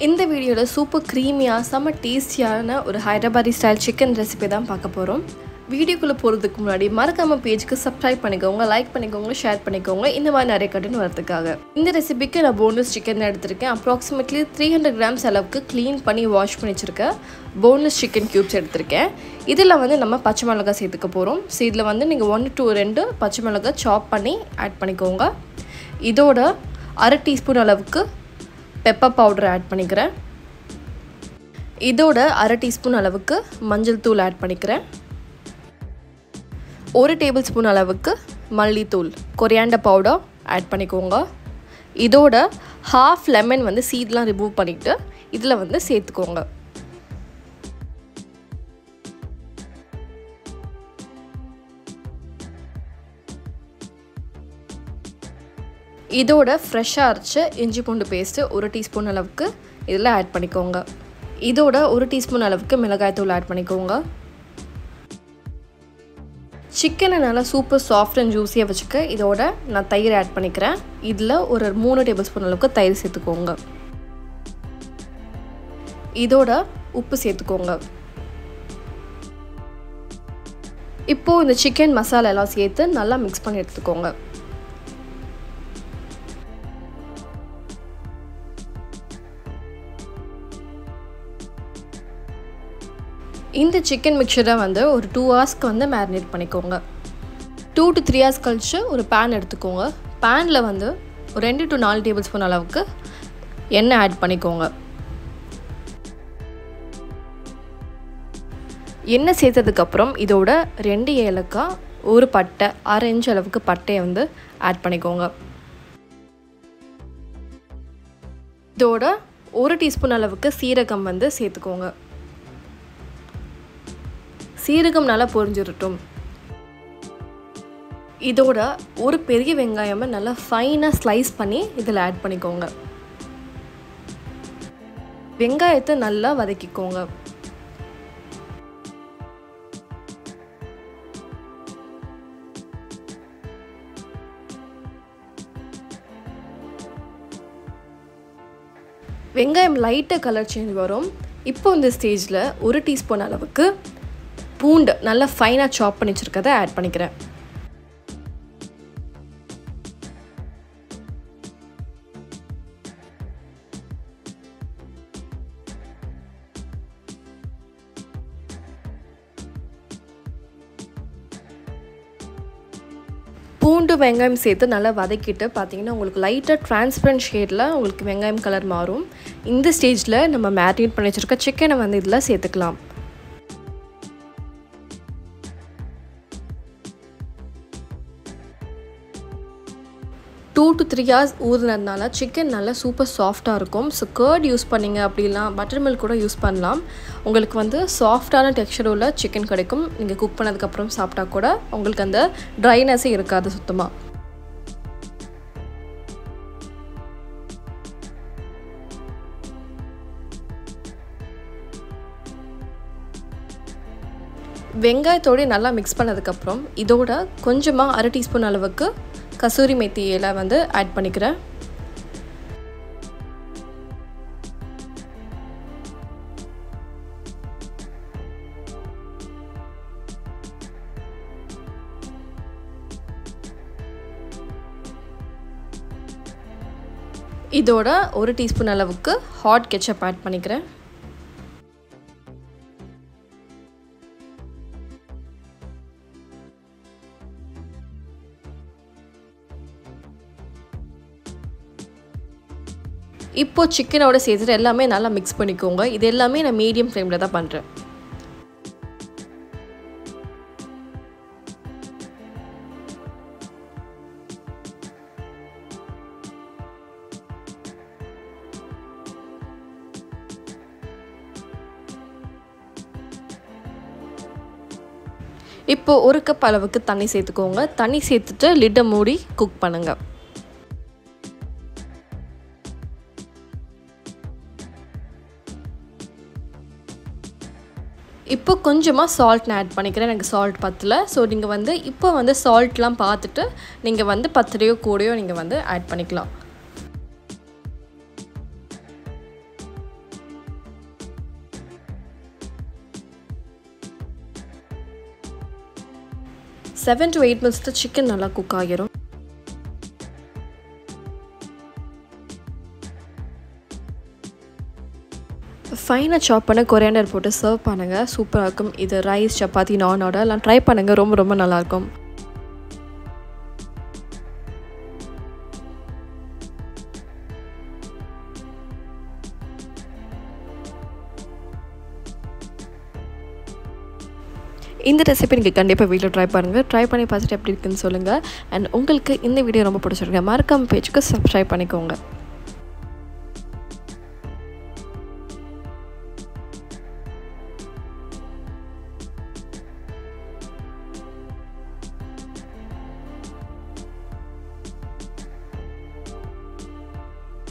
இந்த வீடியோல சூப்பர் க்ரீமியா செம டேஸ்டியான ஒரு ஹைதராபாடி ஸ்டைல் சிக்கன் ரெசிபி தான் பார்க்க போறோம். வீடியோக்குள்ள போறதுக்கு முன்னாடி மறக்காம பேஜ்க்கு சப்ஸ்கிரைப் பண்ணிக்கோங்க, லைக் பண்ணிக்கோங்க, ஷேர் பண்ணிக்கோங்க. இந்த மாதிரி நிறைய கண்டென்ட் வரதுக்காக. இந்த ரெசிபிக்கு நான் போன்லெஸ் சிக்கன் எடுத்துர்க்கேன். அப்ராக்சிமேட்லி 300 grams அளவுக்கு க்ளீன் பண்ணி வாஷ் பண்ணி வச்சிருக்கேன். போன்லெஸ் சிக்கன் கியூப்ஸ் எடுத்துர்க்கேன். இதில் வந்து நம்ம பச்சை மிளகாய் சேர்த்துக்க போறோம். ஸோ இதில் வந்து நீங்கள் 1 to 2 பச்சை மிளகாய் சாப் பண்ணி ஆட் பண்ணிக்கோங்க. இதோட 1/2 டீஸ்பூன் அளவுக்கு பெப்பர் பவுடர் ஆட் பண்ணிக்கிறேன். இதோட 1/2 டீஸ்பூன் அளவுக்கு மஞ்சள் தூள் ஆட் பண்ணிக்கிறேன். 1 டேபிள் ஸ்பூன் அளவுக்கு மல்லித்தூள் கொரியாண்டர் பவுடர் ஆட் பண்ணிக்கோங்க. இதோட ½ லெமன் வந்து சீட்லாம் ரிமூவ் பண்ணிவிட்டு இதில் வந்து சேர்த்துக்கோங்க. இதோட ஃப்ரெஷ்ஷாக அரைச்ச இஞ்சி பூண்டு பேஸ்ட்டு 1 டீஸ்பூன் அளவுக்கு இதில் ஆட் பண்ணிக்கோங்க. இதோட 1 டீஸ்பூன் அளவுக்கு மிளகாய்த்தூள் ஆட் பண்ணிக்கோங்க. சிக்கனை நல்லா சூப்பர் சாஃப்ட் அண்ட் ஜூஸியாக வச்சுக்க இதோட நான் தயிர் ஆட் பண்ணிக்கிறேன். இதில் ஒரு 3 டேபிள் ஸ்பூன் அளவுக்கு தயிர் சேர்த்துக்கோங்க. இதோட உப்பு சேர்த்துக்கோங்க. இப்போது இந்த சிக்கன் மசாலா எல்லாம் சேர்த்து நல்லா மிக்ஸ் பண்ணி எடுத்துக்கோங்க. இந்த சிக்கன் மிக்சரை வந்து ஒரு 2 ஹவர்ஸ்க்கு வந்து மேரினேட் பண்ணிக்கோங்க. 2 to 3 ஹவர்ஸ் கழிச்சு ஒரு பேன் எடுத்துக்கோங்க. பேனில் வந்து ஒரு 2 to 4 டேபிள் ஸ்பூன் அளவுக்கு எண்ணெய் ஆட் பண்ணிக்கோங்க. எண்ணெய் சேர்த்ததுக்கப்புறம் இதோட 2 ஏலக்காய், ஒரு பட்டை, 1/2 இன்ச் அளவுக்கு பட்டையை வந்து ஆட் பண்ணிக்கோங்க. இதோட 1 டீஸ்பூன் அளவுக்கு சீரகம் வந்து சேர்த்துக்கோங்க. சீரகம் நல்லா பொரிஞ்சிரட்டும். இதோட ஒரு பெரிய வெங்காயமை நல்லா ஃபைனாக ஸ்லைஸ் பண்ணி இதில் ஆட் பண்ணிக்கோங்க. வெங்காயத்தை நல்லா வதக்கிக்கோங்க. வெங்காயம் லைட்டாக கலர் சேஞ்ச் வரும். இப்போ இந்த ஸ்டேஜில் 1 டீஸ்பூன் அளவுக்கு பூண்டு நல்லா ஃபைனாக சாப் பண்ணி வச்சுருக்கதை ஆட் பண்ணிக்கிறேன். பூண்டு வெங்காயம் சேர்த்து நல்லா வதக்கிட்டு பார்த்தீங்கன்னா உங்களுக்கு லைட்டாக டிரான்ஸ்பரண்ட் ஷேடில் உங்களுக்கு வெங்காயம் கலர் மாறும். இந்த ஸ்டேஜில் நம்ம மேரினேட் பண்ணி வச்சுருக்க சிக்கனை வந்து இதில் சேர்த்துக்கலாம். 2 to 3 ஹவர்ஸ் ஊறினதுனால சிக்கன் நல்லா சூப்பர் சாஃப்டாக இருக்கும். ஸோ கர்ட் யூஸ் பண்ணிங்க அப்படிலாம் பட்டர் மில்க் கூட யூஸ் பண்ணலாம். உங்களுக்கு வந்து சாஃப்டான டெக்ஸ்சர் உள்ள சிக்கன் கிடைக்கும். நீங்கள் குக் பண்ணதுக்கப்புறம் சாப்பிட்டா கூட உங்களுக்கு அந்த ட்ரைனஸே இருக்காது சுத்தமாக. வெங்காயத்தோடு நல்லா மிக்ஸ் பண்ணதுக்கப்புறம் இதோட கொஞ்சமாக 1/2 டீஸ்பூன் அளவுக்கு கசூரி மேத்தி இலை வந்து ஆட் பண்ணிக்கிறேன். இதோட 1 டீஸ்பூன் அளவுக்கு ஹாட் கெச்சப் ஆட் பண்ணிக்கிறேன். இப்போ சிக்கனோட சேர்த்துட்டு எல்லாமே நல்லா மிக்ஸ் பண்ணிக்கோங்க. இது எல்லாமே நான் மீடியம் ஃப்ளேமில் தான் பண்ணுறேன். இப்போ 1 கப் அளவுக்கு தண்ணி சேர்த்துக்கோங்க. தண்ணி சேர்த்துட்டு லிட்டை மூடி குக் பண்ணுங்கள். இப்போ கொஞ்சமாக சால்ட் நான் ஆட் பண்ணிக்கிறேன். எனக்கு சால்ட் பத்தல. ஸோ நீங்கள் வந்து இப்போ வந்து சால்ட்லாம் பார்த்துட்டு நீங்கள் வந்து பத்தலையோ கூடையோ நீங்கள் வந்து ஆட் பண்ணிக்கலாம். 7 to 8 minutes சிக்கன் நல்லா குக் ஆகிரும். ஃபைனாக சாப் பண்ண கொரியாண்டர் போட்டு சர்வ் பண்ணுங்கள். சூப்பராக இருக்கும். இது ரைஸ், சப்பாத்தி, நானோட எல்லாம் ட்ரை பண்ணுங்கள். ரொம்ப ரொம்ப நல்லாயிருக்கும். இந்த ரெசிபி நீங்கள் கண்டிப்பாக வீட்டில் ட்ரை பண்ணுங்கள். ட்ரை பண்ணி பார்த்துட்டு எப்படி இருக்குன்னு சொல்லுங்கள். அண்ட் உங்களுக்கு இந்த வீடியோ ரொம்ப பிடிச்சிருங்க மறக்காம பேஜுக்கு சப்ஸ்கிரைப் பண்ணிக்கோங்க.